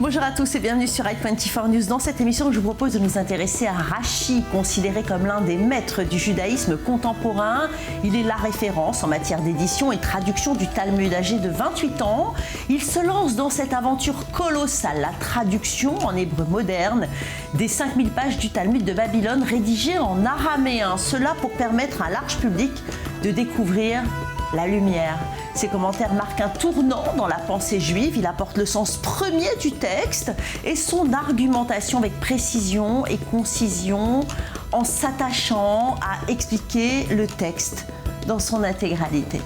Bonjour à tous et bienvenue sur i24 News. Dans cette émission, je vous propose de nous intéresser à Rachi, considéré comme l'un des maîtres du judaïsme contemporain. Il est la référence en matière d'édition et traduction du Talmud. Âgé de 28 ans, il se lance dans cette aventure colossale, la traduction en hébreu moderne des 5000 pages du Talmud de Babylone rédigées en araméen. Cela pour permettre à un large public de découvrir la lumière. Ses commentaires marquent un tournant dans la pensée juive. Il apporte le sens premier du texte et son argumentation avec précision et concision en s'attachant à expliquer le texte dans son intégralité.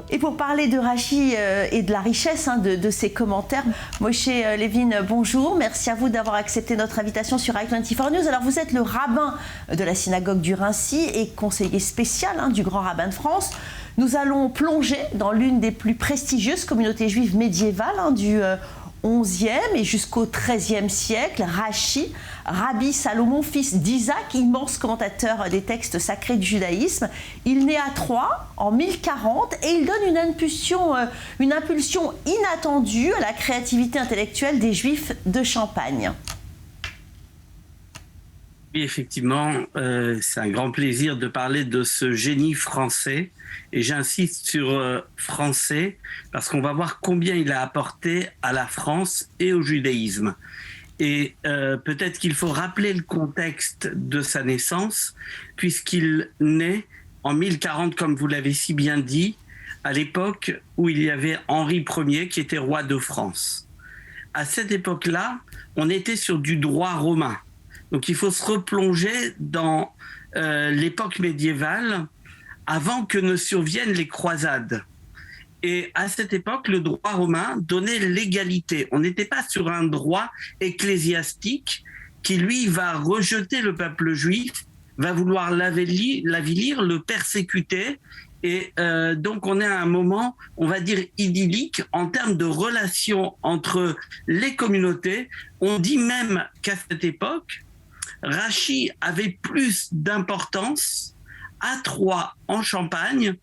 Et pour parler de Rachi et de la richesse de ses commentaires, Moshe Levin, bonjour. Merci à vous d'avoir accepté notre invitation sur i24 News. Alors, vous êtes le rabbin de la synagogue du Raincy et conseiller spécial du grand rabbin de France. Nous allons plonger dans l'une des plus prestigieuses communautés juives médiévales du 11e et jusqu'au 13e siècle. Rachi, Rabbi Salomon, fils d'Isaac, immense commentateur des textes sacrés du judaïsme. Il naît à Troyes en 1040 et il donne une impulsion inattendue à la créativité intellectuelle des Juifs de Champagne. Oui, effectivement, c'est un grand plaisir de parler de ce génie français. Et j'insiste sur français parce qu'on va voir combien il a apporté à la France et au judaïsme. Et peut-être qu'il faut rappeler le contexte de sa naissance, puisqu'il naît en 1040, comme vous l'avez si bien dit, à l'époque où il y avait Henri Ier qui était roi de France. À cette époque-là, on était sur du droit romain. Donc il faut se replonger dans l'époque médiévale avant que ne surviennent les croisades. Et à cette époque, le droit romain donnait l'égalité. On n'était pas sur un droit ecclésiastique qui, lui, va rejeter le peuple juif, va vouloir l'avilir, le persécuter. Et donc, on est à un moment, on va dire, idyllique en termes de relations entre les communautés. On dit même qu'à cette époque, Rachi avait plus d'importance à Troyes, en Champagne,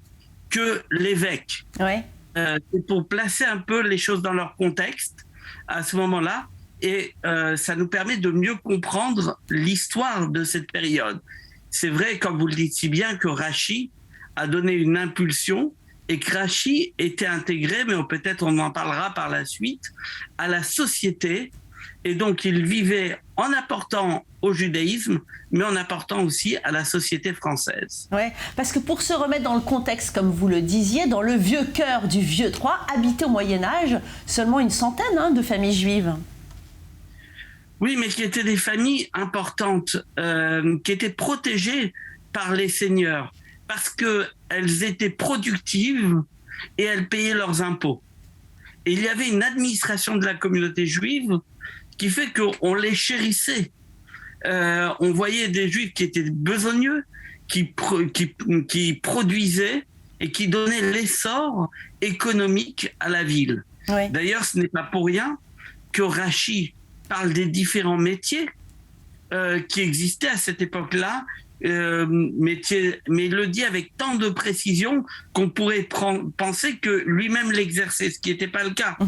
que l'évêque. Ouais. C'est pour placer un peu les choses dans leur contexte à ce moment-là, et ça nous permet de mieux comprendre l'histoire de cette période. C'est vrai, comme vous le dites si bien, que Rachi a donné une impulsion et que Rachi était intégré, mais peut-être on en parlera par la suite, à la société. Et donc, il vivait en apportant au judaïsme, mais en apportant aussi à la société française. Oui, parce que pour se remettre dans le contexte, comme vous le disiez, dans le vieux cœur du vieux Troyes, habité au Moyen-Âge, seulement une centaine de familles juives. Oui, mais qui étaient des familles importantes, qui étaient protégées par les seigneurs, parce qu'elles étaient productives et elles payaient leurs impôts. Et il y avait une administration de la communauté juive qui fait qu'on les chérissait. On voyait des juifs qui étaient besogneux, qui produisaient et qui donnaient l'essor économique à la ville. Oui. D'ailleurs, ce n'est pas pour rien que Rachi parle des différents métiers qui existaient à cette époque-là, mais il le dit avec tant de précision qu'on pourrait penser que lui-même l'exerçait, ce qui n'était pas le cas.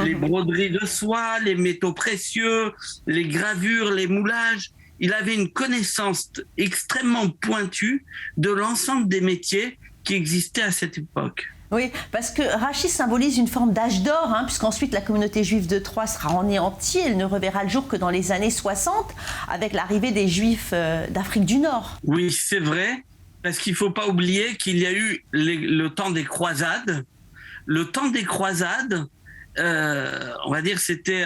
Les broderies de soie, les métaux précieux, les gravures, les moulages. Il avait une connaissance extrêmement pointue de l'ensemble des métiers qui existaient à cette époque. Oui, parce que Rachi symbolise une forme d'âge d'or, puisqu'ensuite la communauté juive de Troyes sera anéantie. Elle ne reverra le jour que dans les années 60, avec l'arrivée des Juifs d'Afrique du Nord. Oui, c'est vrai, parce qu'il ne faut pas oublier qu'il y a eu le temps des croisades. Le temps des croisades, on va dire, c'était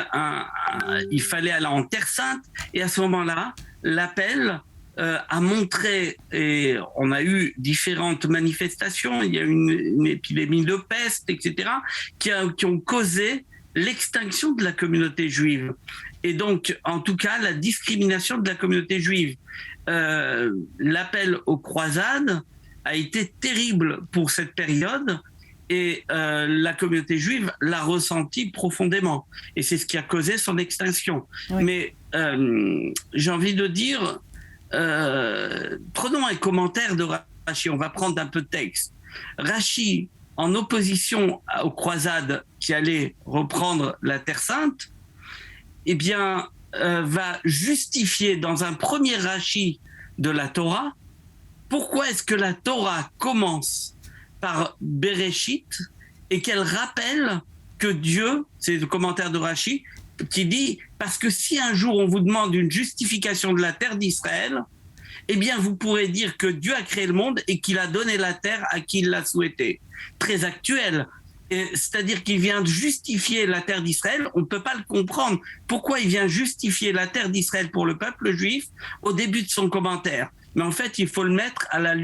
il fallait aller en Terre Sainte, et à ce moment-là, l'appel a montré, et on a eu différentes manifestations, il y a eu une épidémie de peste, etc., qui ont causé l'extinction de la communauté juive. Et donc, en tout cas, la discrimination de la communauté juive. L'appel aux croisades a été terrible pour cette période, et la communauté juive l'a ressenti profondément. Et c'est ce qui a causé son extinction. Oui. Mais j'ai envie de dire, prenons un commentaire de Rachi, on va prendre un peu de texte. Rachi, en opposition aux croisades qui allaient reprendre la Terre Sainte, eh bien, va justifier dans un premier Rashi de la Torah pourquoi est-ce que la Torah commence par Bereshit et qu'elle rappelle que Dieu, c'est le commentaire de Rashi, qui dit « Parce que si un jour on vous demande une justification de la terre d'Israël, eh bien vous pourrez dire que Dieu a créé le monde et qu'il a donné la terre à qui il l'a souhaité. » Très actuel. C'est-à-dire qu'il vient justifier la terre d'Israël, on ne peut pas le comprendre. Pourquoi il vient justifier la terre d'Israël pour le peuple juif au début de son commentaire? Mais en fait, il faut le mettre à la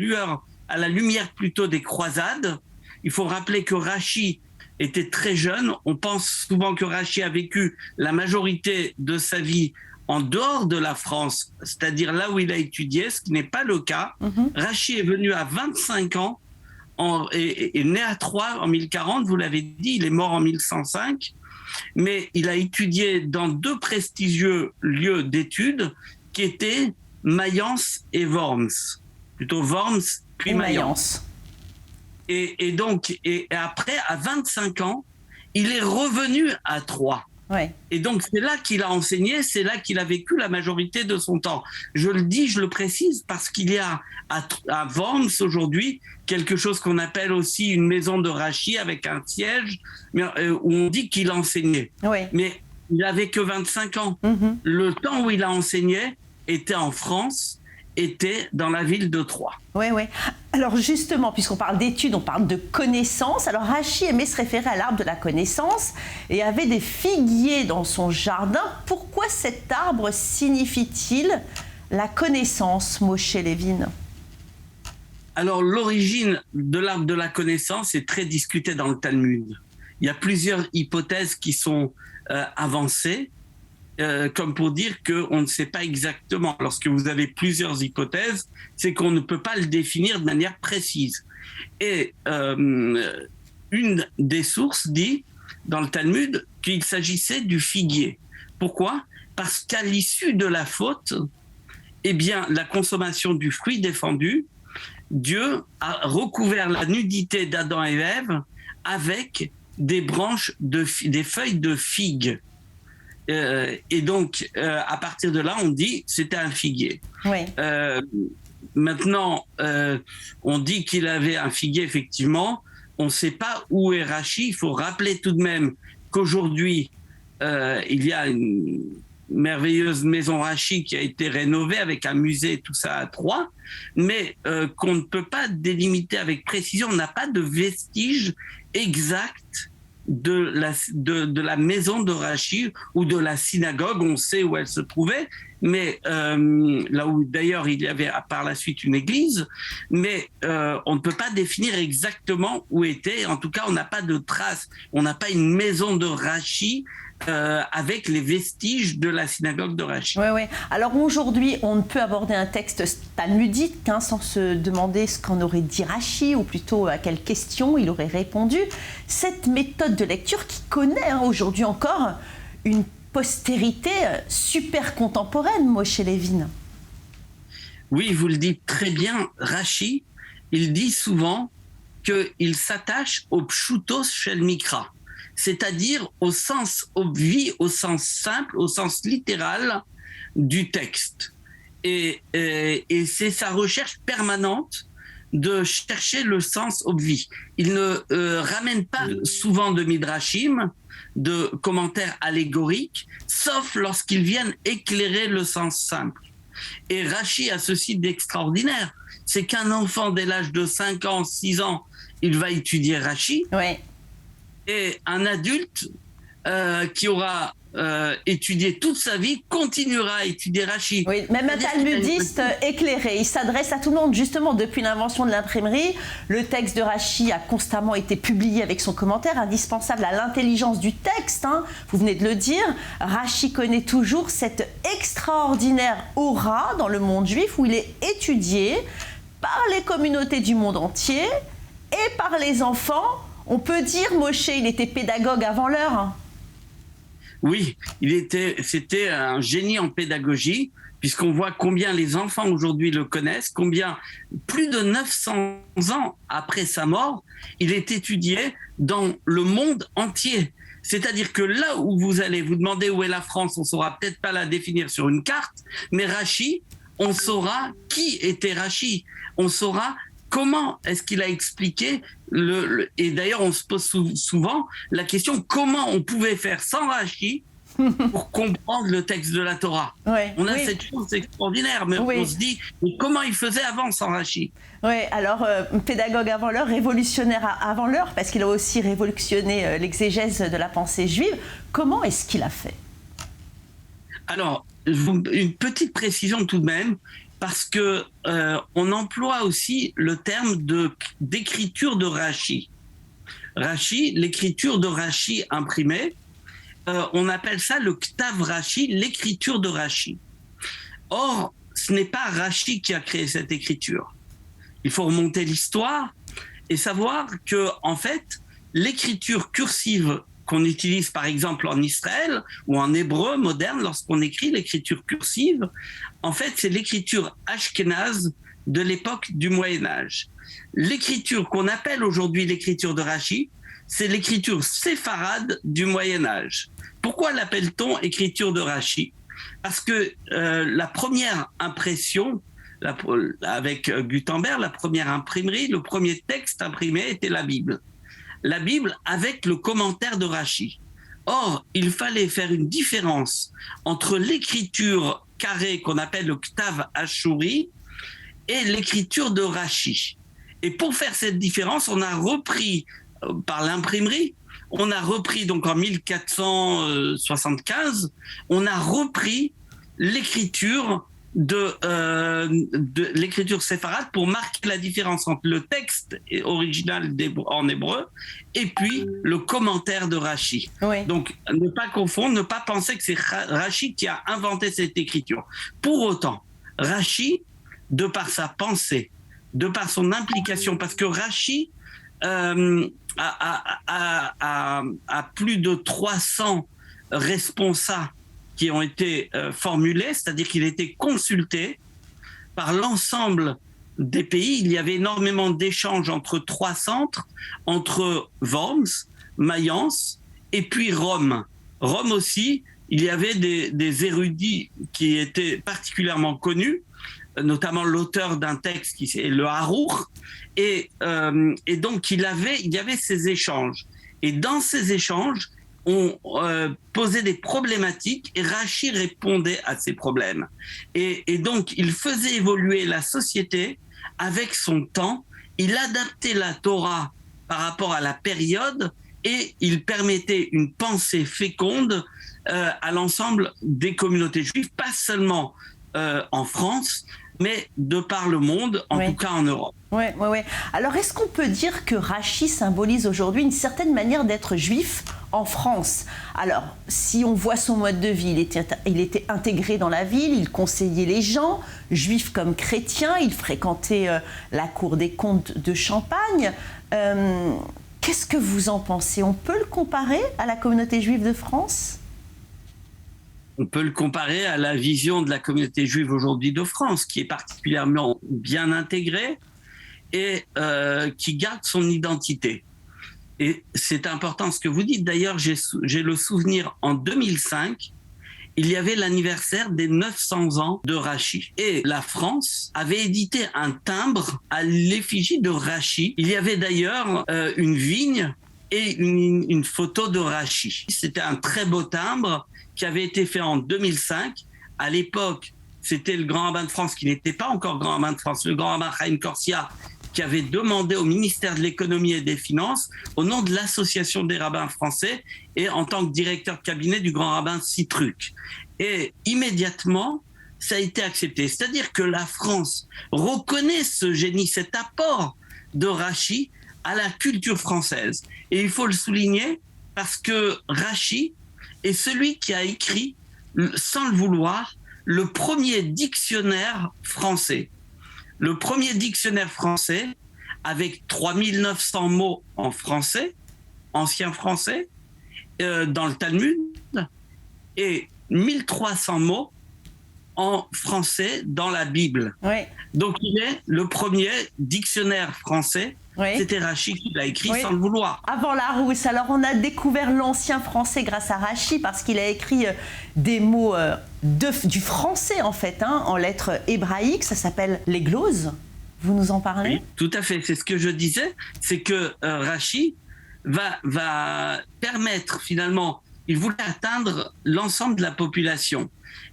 lumière plutôt des croisades. Il faut rappeler que Rashi était très jeune. On pense souvent que Rashi a vécu la majorité de sa vie en dehors de la France, c'est-à-dire là où il a étudié, ce qui n'est pas le cas. Rashi est venu à 25 ans, est né à Troyes en 1040, vous l'avez dit, il est mort en 1105, mais il a étudié dans 2 prestigieux lieux d'études qui étaient Mayence et Worms. Plutôt Worms, puis Mayence. Et donc, après, à 25 ans, il est revenu à Troyes. Ouais. Et donc, c'est là qu'il a enseigné, c'est là qu'il a vécu la majorité de son temps. Je le dis, je le précise, parce qu'il y a à Worms aujourd'hui quelque chose qu'on appelle aussi une maison de Rashi avec un siège, où on dit qu'il enseignait. Ouais. Mais il n'avait que 25 ans. Le temps où il a enseigné était en France, était dans la ville de Troyes. Oui, oui. Alors justement, puisqu'on parle d'études, on parle de connaissances. Alors Rashi aimait se référer à l'arbre de la connaissance et avait des figuiers dans son jardin. Pourquoi cet arbre signifie-t-il la connaissance, Moshe Levin? Alors l'origine de l'arbre de la connaissance est très discutée dans le Talmud. Il y a plusieurs hypothèses qui sont avancées. Comme pour dire qu'on ne sait pas exactement. Lorsque vous avez plusieurs hypothèses, c'est qu'on ne peut pas le définir de manière précise. Et une des sources dit, dans le Talmud, qu'il s'agissait du figuier. Pourquoi? Parce qu'à l'issue de la faute, eh bien, la consommation du fruit défendu, Dieu a recouvert la nudité d'Adam et Ève avec des branches, des feuilles de figue. Et donc, à partir de là, on dit c'était un figuier. Oui. Maintenant, on dit qu'il avait un figuier, effectivement. On ne sait pas où est Rashi. Il faut rappeler tout de même qu'aujourd'hui, il y a une merveilleuse maison Rashi qui a été rénovée avec un musée et tout ça à Troyes, mais qu'on ne peut pas délimiter avec précision. On n'a pas de vestiges exacts de la maison de Rashi ou de la synagogue. On sait où elle se trouvait, mais là où d'ailleurs il y avait par la suite une église, mais on ne peut pas définir exactement où était. En tout cas, on n'a pas de traces, on n'a pas une maison de Rashi avec les vestiges de la synagogue de Rashi. Oui, oui. Alors aujourd'hui, on ne peut aborder un texte talmudique sans se demander ce qu'en aurait dit Rashi, ou plutôt à quelle question il aurait répondu. Cette méthode de lecture qui connaît aujourd'hui encore une postérité super contemporaine, Moshe Levin. Oui, vous le dites très bien. Rashi, il dit souvent qu'il s'attache au pshutos shel mikra, c'est-à-dire au sens obvi, au sens simple, au sens littéral du texte. Et c'est sa recherche permanente de chercher le sens obvi. Il ne ramène pas souvent de midrashim, de commentaires allégoriques, sauf lorsqu'ils viennent éclairer le sens simple. Et Rashi a ceci d'extraordinaire, c'est qu'un enfant dès l'âge de 5 ans, 6 ans, il va étudier Rashi. Ouais. Et un adulte qui aura étudié toute sa vie continuera à étudier Rashi. Oui, même un talmudiste éclairé. Il s'adresse à tout le monde. Justement, depuis l'invention de l'imprimerie, le texte de Rashi a constamment été publié avec son commentaire, indispensable à l'intelligence du texte. Vous venez de le dire. Rashi connaît toujours cette extraordinaire aura dans le monde juif où il est étudié par les communautés du monde entier et par les enfants. On peut dire, Moshe, il était pédagogue avant l'heure. Oui, c'était un génie en pédagogie, puisqu'on voit combien les enfants aujourd'hui le connaissent, combien plus de 900 ans après sa mort, il est étudié dans le monde entier. C'est-à-dire que là où vous allez vous demander où est la France, on ne saura peut-être pas la définir sur une carte, mais Rachi, on saura qui était Rachi, on saura comment est-ce qu'il a expliqué, et d'ailleurs on se pose souvent la question comment on pouvait faire sans Rachi pour comprendre le texte de la Torah. Ouais, on a cette chose extraordinaire, mais on se dit mais comment il faisait avant sans Rachi? Oui, alors pédagogue avant l'heure, révolutionnaire avant l'heure, parce qu'il a aussi révolutionné l'exégèse de la pensée juive. Comment est-ce qu'il a fait? Alors, une petite précision tout de même, parce que on emploie aussi le terme d'écriture de Rachi. Rachi, l'écriture de Rachi imprimée, on appelle ça le Ktav Rachi, l'écriture de Rachi. Or, ce n'est pas Rachi qui a créé cette écriture. Il faut remonter l'histoire et savoir que, en fait, l'écriture cursive qu'on utilise par exemple en Israël ou en hébreu moderne lorsqu'on écrit l'écriture cursive, en fait, c'est l'écriture ashkénaze de l'époque du Moyen-Âge. L'écriture qu'on appelle aujourd'hui l'écriture de Rachi, c'est l'écriture séfarade du Moyen-Âge. Pourquoi l'appelle-t-on écriture de Rachi? Parce que la première impression, avec Gutenberg, la première imprimerie, le premier texte imprimé était la Bible. La Bible avec le commentaire de Rachi. Or, il fallait faire une différence entre l'écriture carrée qu'on appelle le Ktav Ashuri et l'écriture de Rachi. Et pour faire cette différence, on a repris par l'imprimerie, on a repris donc en 1475, on a repris l'écriture de l'écriture séfarade pour marquer la différence entre le texte original en hébreu et puis le commentaire de Rachi. Oui. Donc ne pas confondre, ne pas penser que c'est Rachi qui a inventé cette écriture. Pour autant, Rachi, de par sa pensée, de par son implication, parce que Rachi a plus de 300 responsables qui ont été formulés, c'est-à-dire qu'il a été consulté par l'ensemble des pays. Il y avait énormément d'échanges entre trois centres, entre Worms, Mayence et puis Rome. Rome aussi, il y avait des érudits qui étaient particulièrement connus, notamment l'auteur d'un texte qui est le Harour, et donc il y avait ces échanges. Et dans ces échanges, on posait des problématiques et Rachi répondait à ces problèmes. Et donc, il faisait évoluer la société avec son temps. Il adaptait la Torah par rapport à la période et il permettait une pensée féconde à l'ensemble des communautés juives, pas seulement en France, mais de par le monde, en tout cas en Europe. Oui. Alors, est-ce qu'on peut dire que Rachi symbolise aujourd'hui une certaine manière d'être juif en France? Alors, si on voit son mode de vie, il était intégré dans la ville, il conseillait les gens, juifs comme chrétiens, il fréquentait la cour des comtes de Champagne. Qu'est-ce que vous en pensez? On peut le comparer à la communauté juive de France? On peut le comparer à la vision de la communauté juive aujourd'hui de France, qui est particulièrement bien intégrée et qui garde son identité. Et c'est important ce que vous dites. D'ailleurs, j'ai le souvenir, en 2005, il y avait l'anniversaire des 900 ans de Rachi. Et la France avait édité un timbre à l'effigie de Rachi. Il y avait d'ailleurs une vigne et une photo de Rachi. C'était un très beau timbre qui avait été fait en 2005. À l'époque, c'était le grand rabbin de France, qui n'était pas encore grand rabbin de France, le grand rabbin Chaim Corsia, qui avait demandé au ministère de l'économie et des finances, au nom de l'association des rabbins français et en tant que directeur de cabinet du grand rabbin Citruc. Et immédiatement, ça a été accepté. C'est-à-dire que la France reconnaît ce génie, cet apport de Rachi à la culture française. Et il faut le souligner parce que Rachi est celui qui a écrit, sans le vouloir, le premier dictionnaire français. Le premier dictionnaire français avec 3900 mots en français, ancien français, dans le Talmud, et 1300 mots en français dans la Bible. Oui. Donc, il est le premier dictionnaire français. Oui. C'était Rachy qui l'a écrit Oui. sans le vouloir. Avant Larousse, alors on a découvert l'ancien français grâce à Rachy parce qu'il a écrit des mots du français en fait, en lettres hébraïques. Ça s'appelle les gloses. Vous nous en parlez ? Oui, tout à fait. C'est ce que je disais. C'est que Rachy va permettre finalement, il voulait atteindre l'ensemble de la population.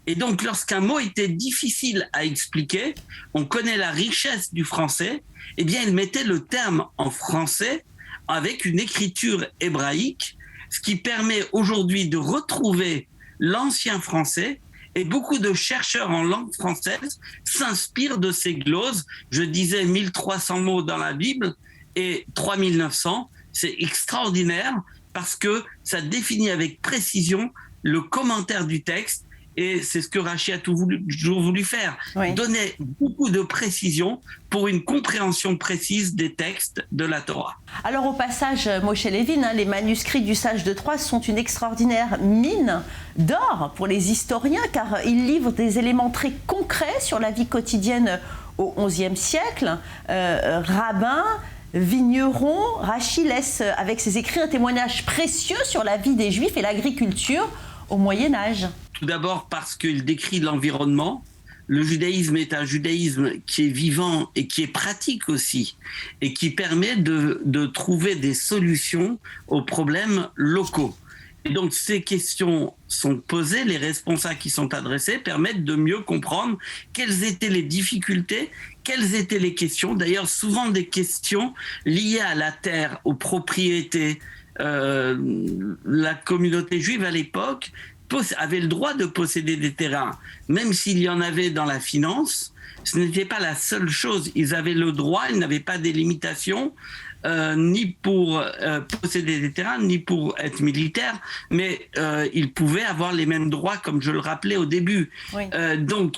Et donc, lorsqu'un mot était difficile à expliquer, on connaît la richesse du français, eh bien, il mettait le terme en français avec une écriture hébraïque, ce qui permet aujourd'hui de retrouver l'ancien français. Et beaucoup de chercheurs en langue française s'inspirent de ces gloses. Je disais 1300 mots dans la Bible et 3900. C'est extraordinaire parce que ça définit avec précision le commentaire du texte. Et c'est ce que Rachy a toujours voulu faire, oui. Donner beaucoup de précision pour une compréhension précise des textes de la Torah. Alors au passage, Moshe Levin, les manuscrits du Sage de Troyes sont une extraordinaire mine d'or pour les historiens, car ils livrent des éléments très concrets sur la vie quotidienne au XIe siècle. Rabbins, vignerons, Rachy laisse avec ses écrits un témoignage précieux sur la vie des Juifs et l'agriculture au Moyen Âge. Tout d'abord parce qu'il décrit l'environnement. Le judaïsme est un judaïsme qui est vivant et qui est pratique aussi, et qui permet de trouver des solutions aux problèmes locaux. Et donc ces questions sont posées, les responsables qui sont adressés permettent de mieux comprendre quelles étaient les difficultés, quelles étaient les questions. D'ailleurs, souvent des questions liées à la terre, aux propriétés. La communauté juive à l'époque avait le droit de posséder des terrains, même s'il y en avait dans la finance. Ce n'était pas la seule chose. Ils avaient le droit, ils n'avaient pas des limitations, ni pour posséder des terrains, ni pour être militaires, mais ils pouvaient avoir les mêmes droits, comme je le rappelais au début. Oui. Donc,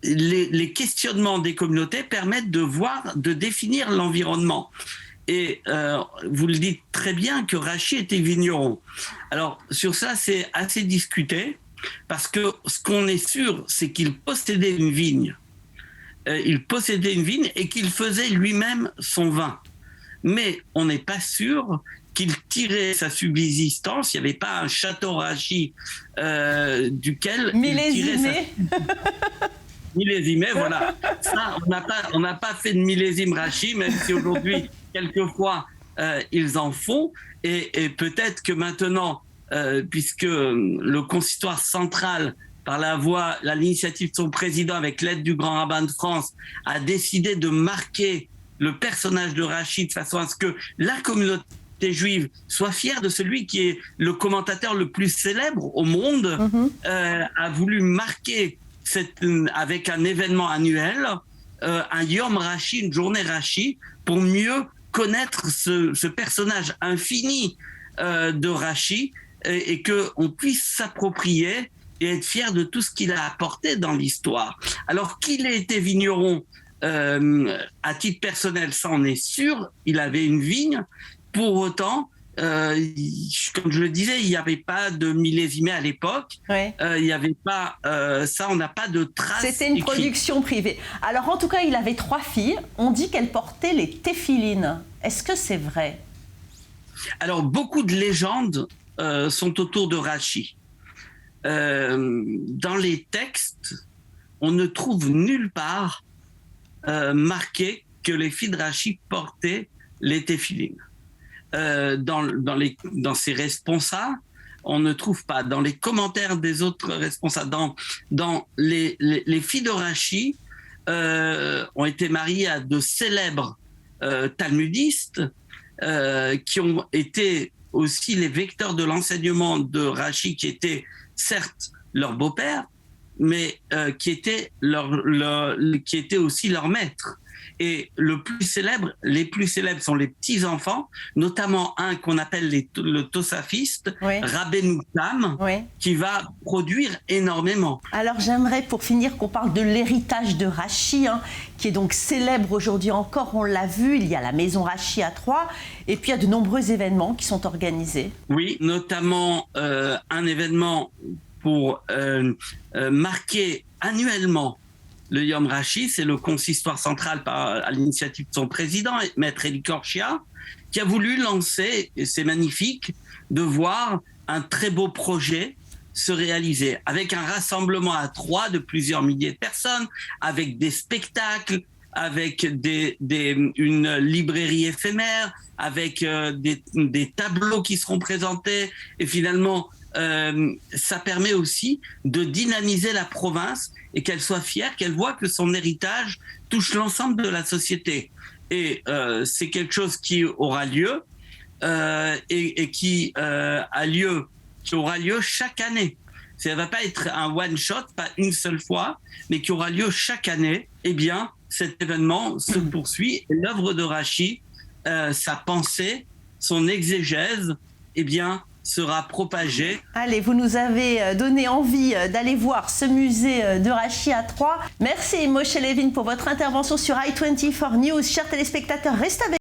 les questionnements des communautés permettent de définir l'environnement. Et vous le dites très bien que Rachy était vigneron. Alors sur ça, c'est assez discuté parce que ce qu'on est sûr, c'est qu'il possédait une vigne. Il possédait une vigne et qu'il faisait lui-même son vin. Mais on n'est pas sûr qu'il tirait sa subsistance. Il n'y avait pas un château Rachy duquel il tirait sa... Millésimé, voilà. Ça, on n'a pas fait de millésime Rachy, même si aujourd'hui, quelquefois, ils en font. Et peut-être que maintenant, puisque le consistoire central, par l'initiative de son président, avec l'aide du grand rabbin de France, a décidé de marquer le personnage de Rachy de façon à ce que la communauté juive soit fière de celui qui est le commentateur le plus célèbre au monde, a voulu marquer avec un événement annuel, un Yom Rachy, une journée Rachy, pour mieux connaître ce personnage infini de Rachy et qu'on puisse s'approprier et être fier de tout ce qu'il a apporté dans l'histoire. Alors qu'il ait été vigneron à titre personnel, ça on est sûr, il avait une vigne. Pour autant, comme je le disais, il n'y avait pas de millésimé à l'époque. Ouais. Il n'y avait pas ça, on n'a pas de traces. C'était une production privée. Alors en tout cas, il avait 3 filles. On dit qu'elles portaient les téphilines. Est-ce que c'est vrai ? Alors beaucoup de légendes sont autour de Rachy. Dans les textes, on ne trouve nulle part marqué que les filles de Rachy portaient les téphilines. Dans ses responsables, on ne trouve pas. Dans les commentaires des autres responsables, dans les filles de Rachy ont été mariées à de célèbres talmudistes qui ont été aussi les vecteurs de l'enseignement de Rachy, qui était certes leur beau-père, mais qui était aussi leur maître. Et les plus célèbres sont les petits-enfants, notamment un qu'on appelle le Tosafiste, oui. Rabbeinu Tam, oui. qui va produire énormément. Alors j'aimerais pour finir qu'on parle de l'héritage de Rachy, qui est donc célèbre aujourd'hui encore, on l'a vu, il y a la maison Rachy à Troyes, et puis il y a de nombreux événements qui sont organisés. Oui, notamment un événement pour marquer annuellement. Le Yom Rashi, c'est le consistoire central à l'initiative de son président, Maître Eli Korshia, qui a voulu lancer, et c'est magnifique, de voir un très beau projet se réaliser, avec un rassemblement à Troyes de plusieurs milliers de personnes, avec des spectacles, avec une librairie éphémère, avec des tableaux qui seront présentés, et finalement, ça permet aussi de dynamiser la province et qu'elle soit fière, qu'elle voit que son héritage touche l'ensemble de la société. Et c'est quelque chose qui aura lieu et qui aura lieu chaque année. Ça ne va pas être un one-shot, pas une seule fois, mais qui aura lieu chaque année. Eh bien, cet événement se poursuit et l'œuvre de Rashi, sa pensée, son exégèse, eh bien, sera propagée. Allez, vous nous avez donné envie d'aller voir ce musée de Rashi à Troyes. Merci Moshe Levin pour votre intervention sur i24 News. Chers téléspectateurs, restez avec